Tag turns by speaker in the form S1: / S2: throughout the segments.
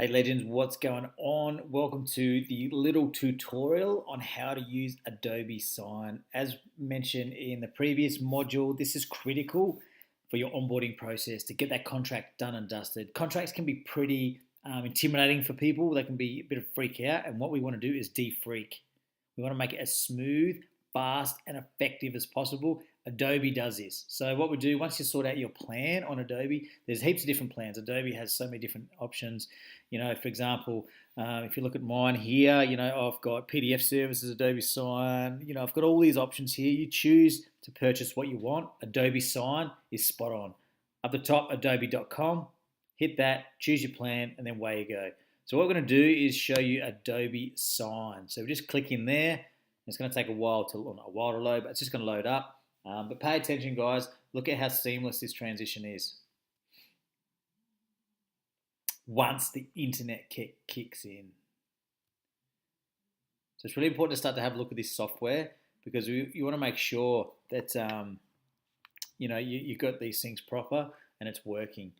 S1: Hey legends, what's going on? Welcome to the little tutorial on how to use Adobe Sign. As mentioned in the previous module, this is critical for your onboarding process to get that contract done and dusted. Contracts can be pretty intimidating for people. They can be a bit of freak out, and what we want to do is de-freak. We want to make it as smooth, fast, and effective as possible. Adobe does this. So what we do, once you sort out your plan on Adobe, there's heaps of different plans. Adobe has so many different options. For example, if you look at mine here, I've got PDF services, Adobe Sign. I've got all these options here. You choose to purchase what you want. Adobe Sign is spot on. Up the top, adobe.com. Hit that, choose your plan, and then away you go. So what we're going to do is show you Adobe Sign. So we just click in there. It's going to take a while to load, but it's just going to load up. But pay attention, guys. Look at how seamless this transition is. Once the internet kicks in. So it's really important to start to have a look at this software because you want to make sure that you've got these things proper and it's working.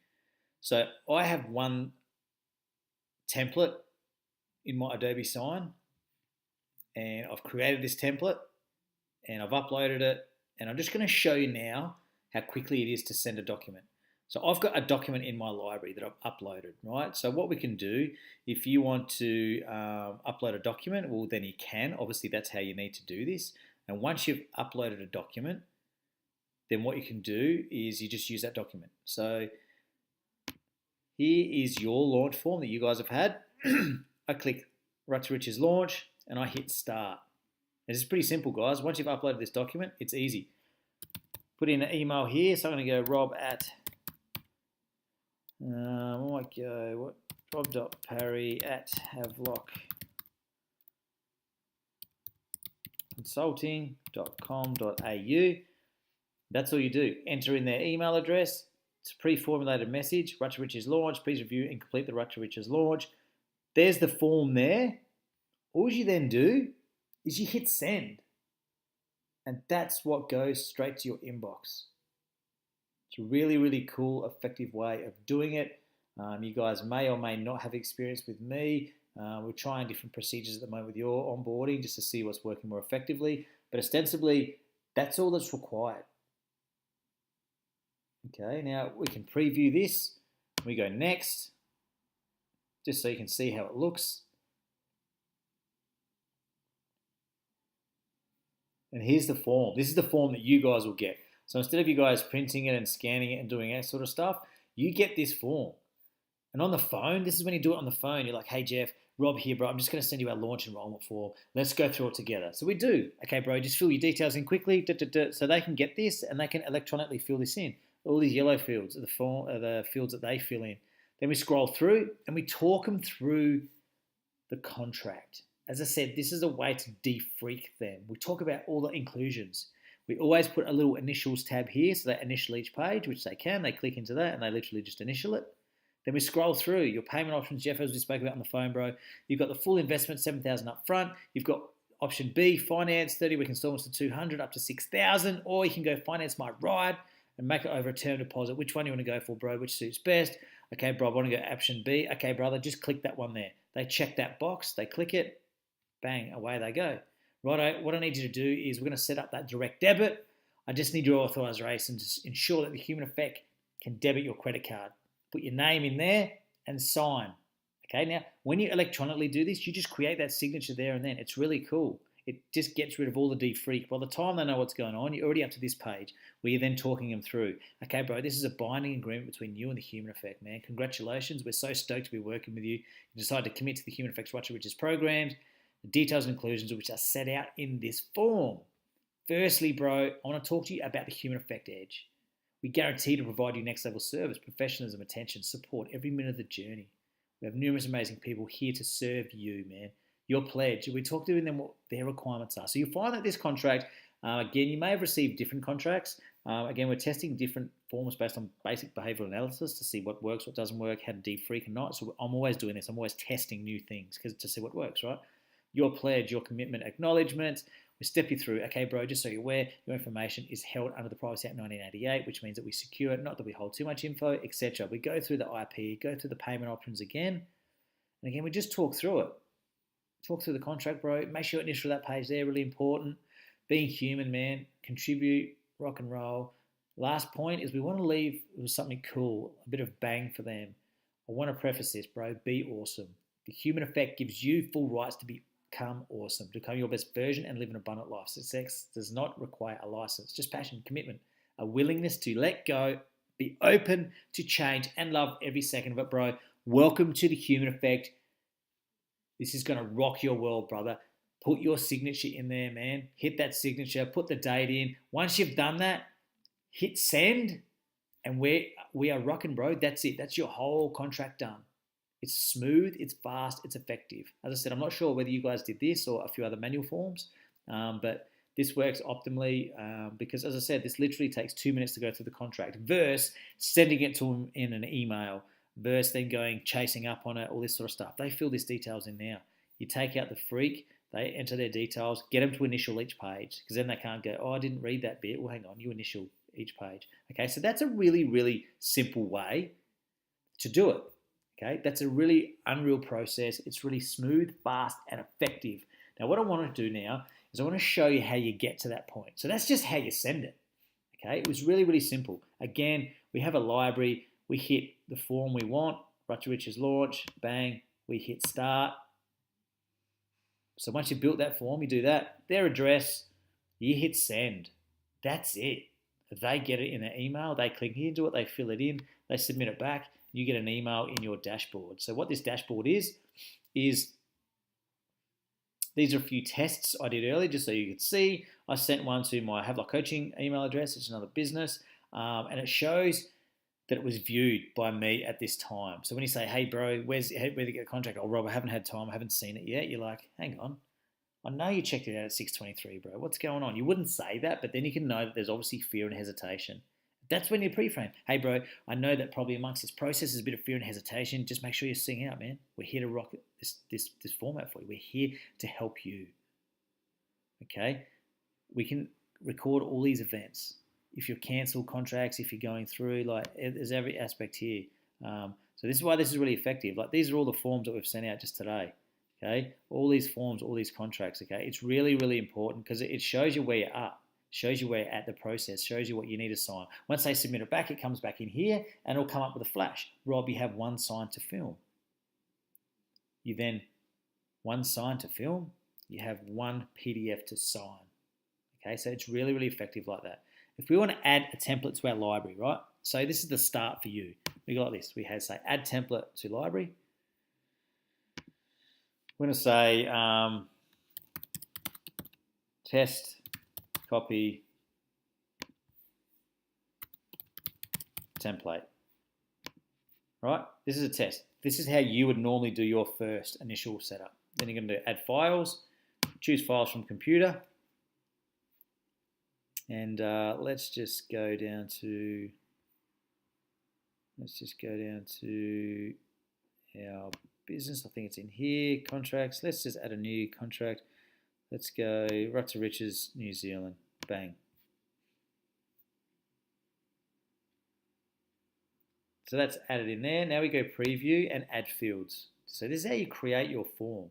S1: So I have one template in my Adobe Sign, and I've created this template and I've uploaded it, and I'm just going to show you now how quickly it is to send a document. So I've got a document in my library that I've uploaded, right? So what we can do, if you want to upload a document, well, then you can. Obviously, that's how you need to do this. And once you've uploaded a document, then what you can do is you just use that document. So here is your launch form that you guys have had. I click Right to Riches Launch, and I hit Start. It's pretty simple, guys. Once you've uploaded this document, it's easy. Put in an email here. So I'm going to go rob@havelock consulting.com.au. That's all you do. Enter in their email address. It's a pre-formulated message. Right to Riches Launch. Please review and complete the Right to Riches Launch. There's the form there. All you then do is you hit send, and that's what goes straight to your inbox. It's a really, really cool, effective way of doing it. You guys may or may not have experience with me. We're trying different procedures at the moment with your onboarding just to see what's working more effectively, but ostensibly, that's all that's required. Okay, now we can preview this. We go next, just so you can see how it looks. And here's the form. This is the form that you guys will get. So instead of you guys printing it and scanning it and doing that sort of stuff, you get this form. And on the phone, this is when you do it on the phone. You're like, hey, Jeff, Rob here, bro. I'm just going to send you our launch enrollment form. Let's go through it together. So we do. Okay, bro, just fill your details in quickly. So they can get this and they can electronically fill this in. All these yellow fields are the fields that they fill in. Then we scroll through and we talk them through the contract. As I said, this is a way to de-freak them. We talk about all the inclusions. We always put a little initials tab here, so they initial each page, which they can. They click into that and they literally just initial it. Then we scroll through your payment options, Jeff, as we spoke about on the phone, bro. You've got the full investment, $7,000 up front. You've got option B, finance, 30-week installments to $200 up to $6,000, or you can go finance my ride and make it over a term deposit. Which one do you want to go for, bro? Which suits best? Okay, bro, I want to go option B. Okay, brother, just click that one there. They check that box. They click it. Bang, away they go. Righto, what I need you to do is we're going to set up that direct debit. I just need your authorization to ensure that the human effect can debit your credit card. Put your name in there and sign. Okay, now when you electronically do this, you just create that signature there and then. It's really cool. It just gets rid of all the de-freak. By the time they know what's going on, you're already up to this page where you're then talking them through. Okay, bro, this is a binding agreement between you and the human effect, man. Congratulations. We're so stoked to be working with you. You decided to commit to the Human Effects Right to Riches programs. The details and inclusions of which are set out in this form. Firstly, bro, I want to talk to you about the Human Effect Edge. We guarantee to provide you next level service, professionalism, attention, support every minute of the journey. We have numerous amazing people here to serve you, man. Your pledge. We talk to them what their requirements are. So you'll find that this contract, again, you may have received different contracts. Again, we're testing different forms based on basic behavioral analysis to see what works, what doesn't work, how to de-freak and not. So I'm always doing this. I'm always testing new things to see what works, right? Your pledge, your commitment, acknowledgement. We step you through. Okay, bro, just so you're aware, your information is held under the Privacy Act 1988, which means that we secure it, not that we hold too much info, etc. We go through the IP, go through the payment options again. And again, we just talk through it. Talk through the contract, bro. Make sure you initial that page there, really important. Being human, man. Contribute, rock and roll. Last point is we want to leave with something cool, a bit of bang for them. I want to preface this, bro. Be awesome. The human effect gives you full rights to become awesome, to become your best version and live an abundant life. Success does not require a license, just passion, commitment, a willingness to let go, be open to change, and love every second of it, bro. Welcome to the human effect. This is going to rock your world, brother. Put your signature in there, man. Hit that signature. Put the date in. Once you've done that, hit send, and we are rocking, bro. That's it. That's your whole contract done. It's smooth, it's fast, it's effective. As I said, I'm not sure whether you guys did this or a few other manual forms, but this works optimally because, as I said, this literally takes 2 minutes to go through the contract versus sending it to them in an email versus then going chasing up on it, all this sort of stuff. They fill these details in now. You take out the freak, they enter their details, get them to initial each page because then they can't go, oh, I didn't read that bit. Well, hang on, you initial each page. Okay, so that's a really, really simple way to do it. Okay, that's a really unreal process. It's really smooth, fast, and effective. Now, what I want to do now is I want to show you how you get to that point. So that's just how you send it. Okay, it was really, really simple. Again, we have a library. We hit the form we want. Roger Rich's launch. Bang. We hit start. So once you've built that form, you do that. Their address, you hit send. That's it. They get it in their email. They click into it. They fill it in. They submit it back. You get an email in your dashboard. So what this dashboard is these are a few tests I did earlier just so you could see. I sent one to my Have Like Coaching email address. It's another business. And it shows that it was viewed by me at this time. So when you say, hey, bro, where to get the contract? Oh, Rob, I haven't had time. I haven't seen it yet. You're like, hang on. I know you checked it out at 6:23, bro. What's going on? You wouldn't say that, but then you can know that there's obviously fear and hesitation. That's when you pre-frame. Hey, bro, I know that probably amongst this process is a bit of fear and hesitation. Just make sure you sing out, man. We're here to rock this format for you. We're here to help you. Okay? We can record all these events. If you're cancelled contracts, if you're going through, like, there's every aspect here. So this is why this is really effective. Like, these are all the forms that we've sent out just today. Okay? All these forms, all these contracts, okay? It's really, really important because it shows you where you're at. Shows you where you're at the process, shows you what you need to sign. Once they submit it back, it comes back in here and it'll come up with a flash. Rob, you have one sign to film. You then, one sign to film, you have one PDF to sign. Okay, so it's really, really effective like that. If we want to add a template to our library, right? So this is the start for you. We got this. We had say add template to library. We're going to say test, copy, template. Right? This is a test. This is how you would normally do your first initial setup. Then you're going to add files, choose files from computer, and let's just go down to our business. I think it's in here, contracts. Let's just add a new contract. Let's go right to Rich's New Zealand. Bang. So that's added in there. Now we go preview and add fields. So this is how you create your form.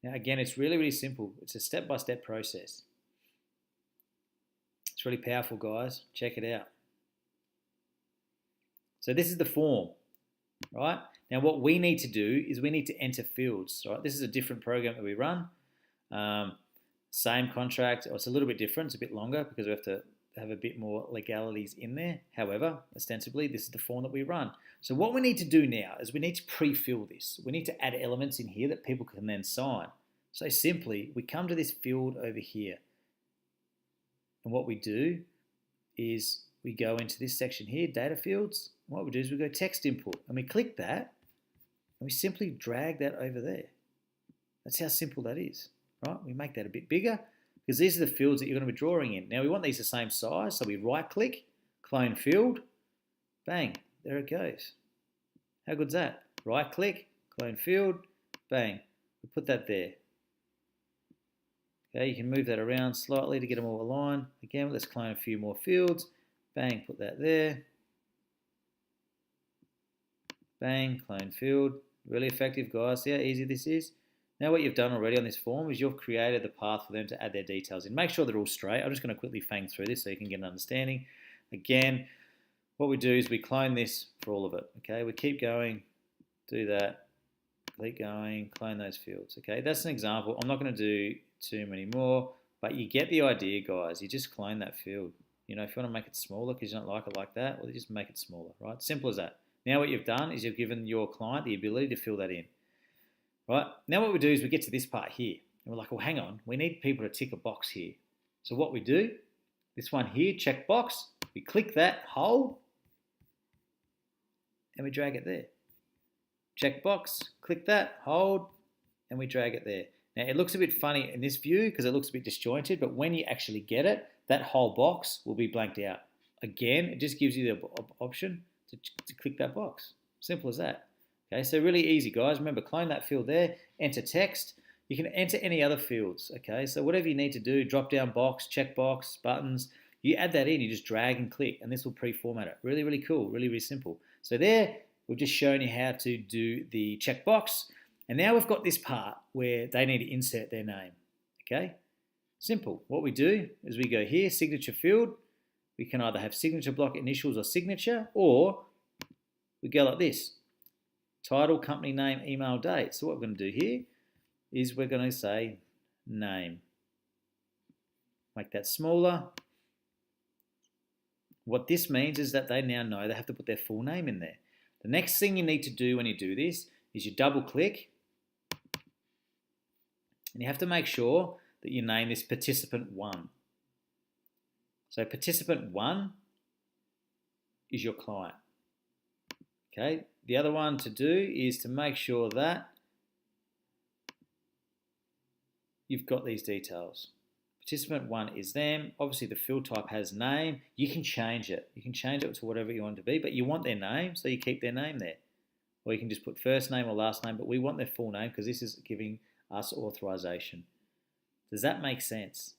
S1: Now again, it's really, really simple. It's a step-by-step process. It's really powerful, guys. Check it out. So this is the form, right? Now what we need to do is we need to enter fields, right? This is a different program that we run. Same contract. Oh, it's a little bit different. It's a bit longer because we have to have a bit more legalities in there. However, ostensibly, this is the form that we run. So what we need to do now is we need to pre-fill this. We need to add elements in here that people can then sign. So simply, we come to this field over here. And what we do is we go into this section here, data fields. What we do is we go text input and we click that and we simply drag that over there. That's how simple that is, right? We make that a bit bigger because these are the fields that you're going to be drawing in. Now we want these the same size, so we right click, clone field, bang, there it goes. How good's that? Right click, clone field, bang, we put that there. Okay, you can move that around slightly to get them all aligned. Again, let's clone a few more fields. Bang, put that there. Bang, clone field. Really effective, guys. See how easy this is? Now what you've done already on this form is you've created the path for them to add their details in. Make sure they're all straight. I'm just going to quickly fang through this so you can get an understanding. Again, what we do is we clone this for all of it. Okay, we keep going, do that, keep going, clone those fields. Okay, that's an example. I'm not going to do too many more, but you get the idea, guys. You just clone that field. You know, if you want to make it smaller because you don't like it like that, well, you just make it smaller, right? Simple as that. Now what you've done is you've given your client the ability to fill that in. Right, now what we do is we get to this part here. And we're like, well, hang on. We need people to tick a box here. So what we do, this one here, check box. We click that, hold, and we drag it there. Check box, click that, hold, and we drag it there. Now, it looks a bit funny in this view because it looks a bit disjointed, but when you actually get it, that whole box will be blanked out. Again, it just gives you the option to click that box. Simple as that. Okay, so really easy, guys. Remember, clone that field there, enter text. You can enter any other fields, okay? So whatever you need to do, drop-down box, check box, buttons, you add that in, you just drag and click, and this will pre-format it. Really, really cool, really, really simple. So there, we've just shown you how to do the checkbox, and now we've got this part where they need to insert their name, okay? Simple. What we do is we go here, signature field. We can either have signature block, initials, or signature, or we go like this. Title, company name, email, date. So what we're going to do here is we're going to say name. Make that smaller. What this means is that they now know they have to put their full name in there. The next thing you need to do when you do this is you double click and you have to make sure that you name this participant 1. So participant 1 is your client. Okay, the other one to do is to make sure that you've got these details. Participant 1 is them. Obviously, the field type has name. You can change it. You can change it to whatever you want it to be, but you want their name, so you keep their name there. Or you can just put first name or last name, but we want their full name because this is giving us authorization. Does that make sense?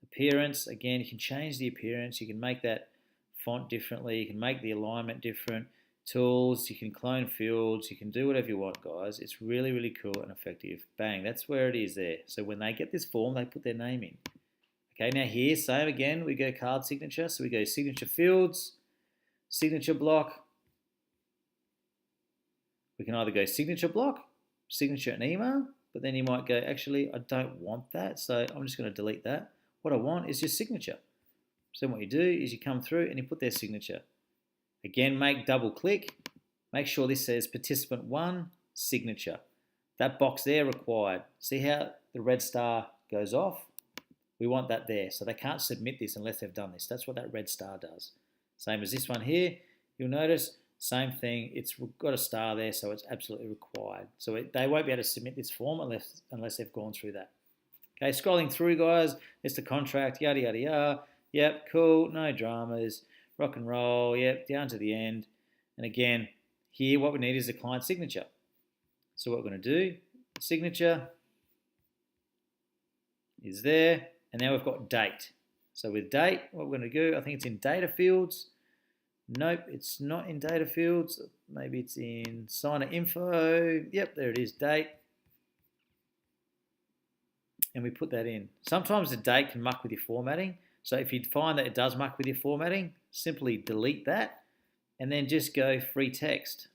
S1: Appearance, again, you can change the appearance. You can make that font differently. You can make the alignment different. Tools, you can clone fields, you can do whatever you want, guys. It's really, really cool and effective. Bang, that's where it is there. So when they get this form, they put their name in. Okay, now here, same again, we go card signature. So we go signature fields, signature block. We can either go signature block, signature and email, but then you might go, actually, I don't want that, so I'm just going to delete that. What I want is just signature. So what you do is you come through and you put their signature. Again, make double click. Make sure this says participant 1, signature. That box there required. See how the red star goes off? We want that there. So they can't submit this unless they've done this. That's what that red star does. Same as this one here. You'll notice, same thing. It's got a star there, so it's absolutely required. So they won't be able to submit this form unless they've gone through that. Okay, scrolling through, guys. It's the contract, yada, yada, yada. Yep, cool, no dramas. Rock and roll, yep, down to the end. And again, here what we need is the client signature. So what we're going to do, signature is there, and now we've got date. So with date, what we're going to do, I think it's in data fields. Nope, it's not in data fields. Maybe it's in signer info. Yep, there it is, date. And we put that in. Sometimes the date can muck with your formatting. So if you find that it does muck with your formatting, simply delete that and then just go free text.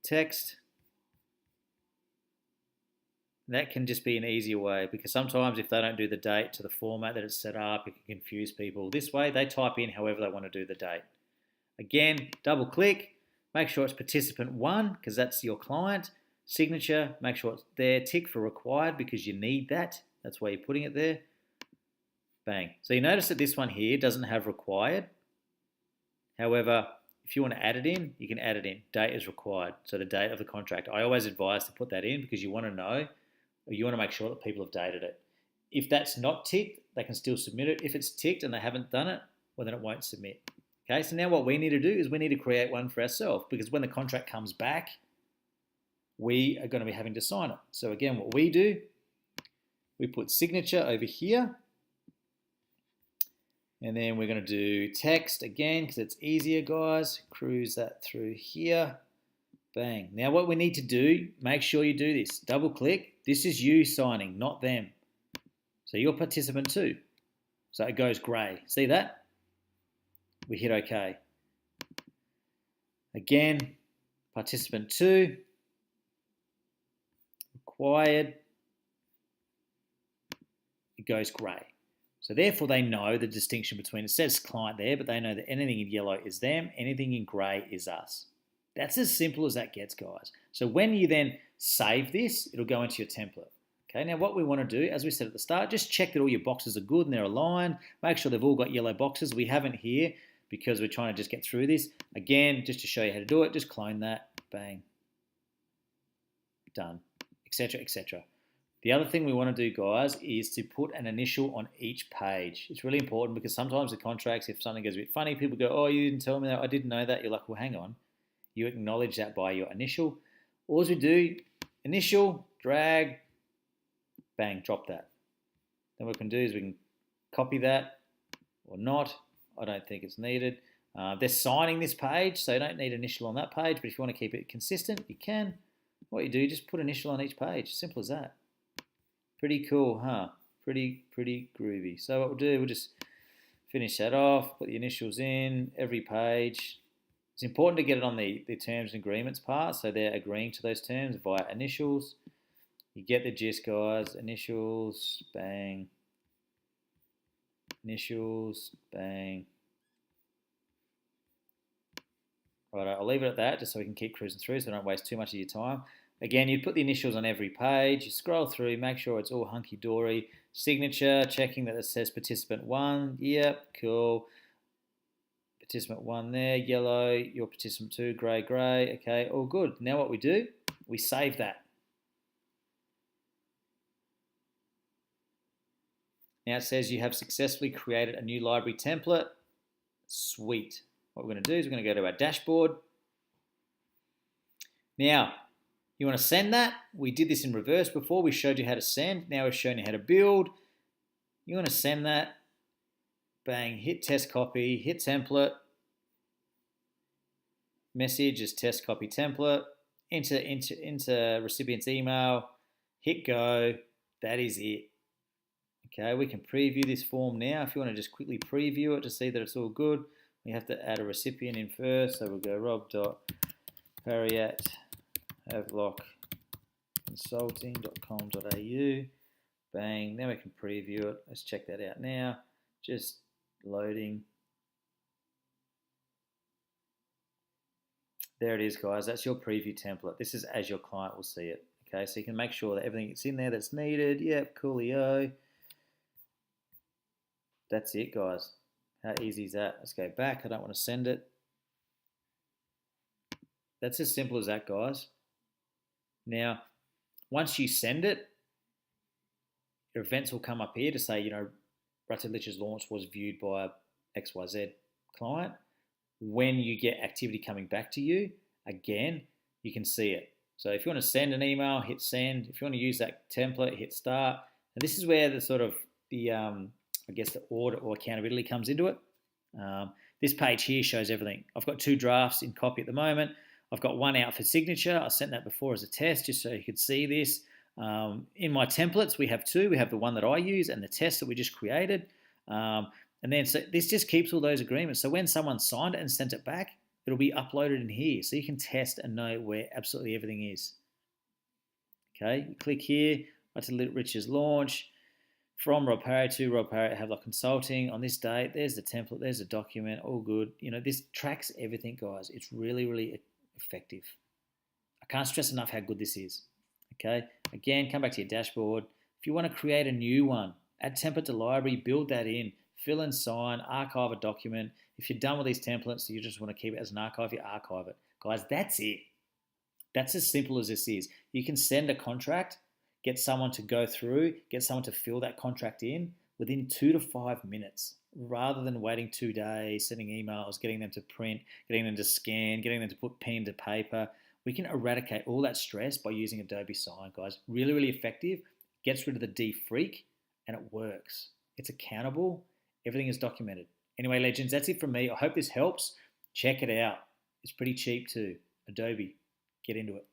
S1: Text. That can just be an easier way because sometimes if they don't do the date to the format that it's set up, it can confuse people. This way, they type in however they want to do the date. Again, double click, make sure it's participant 1 because that's your client. Signature, make sure it's there. Tick for required because you need that. That's why you're putting it there. Bang. So you notice that this one here doesn't have required. However, if you want to add it in, you can add it in. Date is required. So the date of the contract. I always advise to put that in because you want to know, or you want to make sure that people have dated it. If that's not ticked, they can still submit it. If it's ticked and they haven't done it, well then it won't submit. Okay, so now what we need to do is we need to create one for ourselves because when the contract comes back, we are going to be having to sign it. So again, what we do, we put signature over here. And then we're going to do text again because it's easier, guys. Cruise that through here. Bang. Now what we need to do, make sure you do this. Double click. This is you signing, not them. So you're participant 2. So it goes grey. See that? We hit OK. Again, participant 2. Required. It goes grey. So therefore they know the distinction between, it says client there, but they know that anything in yellow is them, anything in grey is us. That's as simple as that gets, guys. So when you then save this, it'll go into your template. Okay, now what we want to do, as we said at the start, just check that all your boxes are good and they're aligned. Make sure they've all got yellow boxes. We haven't here because we're trying to just get through this. Again, just to show you how to do it, just clone that, bang, done, etc., etc. The other thing we want to do, guys, is to put an initial on each page. It's really important because sometimes the contracts, if something goes a bit funny, people go, oh, you didn't tell me that, I didn't know that. You're like, well, hang on. You acknowledge that by your initial. All we do, initial, drag, bang, drop that. Then what we can do is we can copy that or not. I don't think it's needed. They're signing this page, so you don't need initial on that page, but if you want to keep it consistent, you can. What you do, just put initial on each page. Simple as that. Pretty cool, huh? Pretty groovy. So what we'll do, we'll just finish that off, put the initials in, every page. It's important to get it on the terms and agreements part, so they're agreeing to those terms via initials. You get the gist, guys. Initials, bang. Initials, bang. Right, I'll leave it at that just so we can keep cruising through so I don't waste too much of your time. Again, you put the initials on every page. You scroll through, make sure it's all hunky-dory. Signature, checking that it says participant 1. Yep, cool. Participant 1 there, yellow. Your participant 2, grey. Okay, all good. Now what we do, we save that. Now it says you have successfully created a new library template. Sweet. What we're going to do is we're going to go to our dashboard. Now, you want to send that. We did this in reverse before. We showed you how to send. Now we've shown you how to build. You want to send that. Bang, hit test copy, hit template. Message is test copy template. Enter recipient's email. Hit go. That is it. Okay, we can preview this form now. If you want to just quickly preview it to see that it's all good, we have to add a recipient in first. So we'll go rob.parry@havelockconsulting.com.au. Bang, now we can preview it. Let's check that out now. Just loading. There it is, guys. That's your preview template. This is as your client will see it. Okay, so you can make sure that everything is in there that's needed. Yep, coolio. That's it, guys. How easy is that? Let's go back. I don't want to send it. That's as simple as that, guys. Now, once you send it, your events will come up here to say, Rutledge's launch was viewed by XYZ client. When you get activity coming back to you, again, you can see it. So if you want to send an email, hit send. If you want to use that template, hit start. And this is where the sort of the audit or accountability comes into it. This page here shows everything. I've got 2 drafts in copy at the moment. I've got one out for signature. I sent that before as a test just so you could see this. In my templates, we have 2. We have the one that I use and the test that we just created. And then so this just keeps all those agreements. So when someone signed it and sent it back, it'll be uploaded in here. So you can test and know where absolutely everything is. Okay, you click here, Rich's launch. From Rob Parry to Rob Parry at Havelock Consulting on this date. There's the template, there's the document, all good. This tracks everything, guys. It's really effective. I can't stress enough how good this is. Okay, again, come back to your dashboard. If you want to create a new one, add template to library, build that in, fill and sign, archive a document. If you're done with these templates, you just want to keep it as an archive, you archive it. Guys, that's it. That's as simple as this is. You can send a contract, get someone to go through, get someone to fill that contract in within 2 to 5 minutes, rather than waiting 2 days, sending emails, getting them to print, getting them to scan, getting them to put pen to paper. We can eradicate all that stress by using Adobe Sign, guys. Really effective, gets rid of the defreak, and it works. It's accountable, Everything is documented. Anyway, legends, that's it from me. I hope this helps. Check it out. It's pretty cheap too. Adobe. Get into it.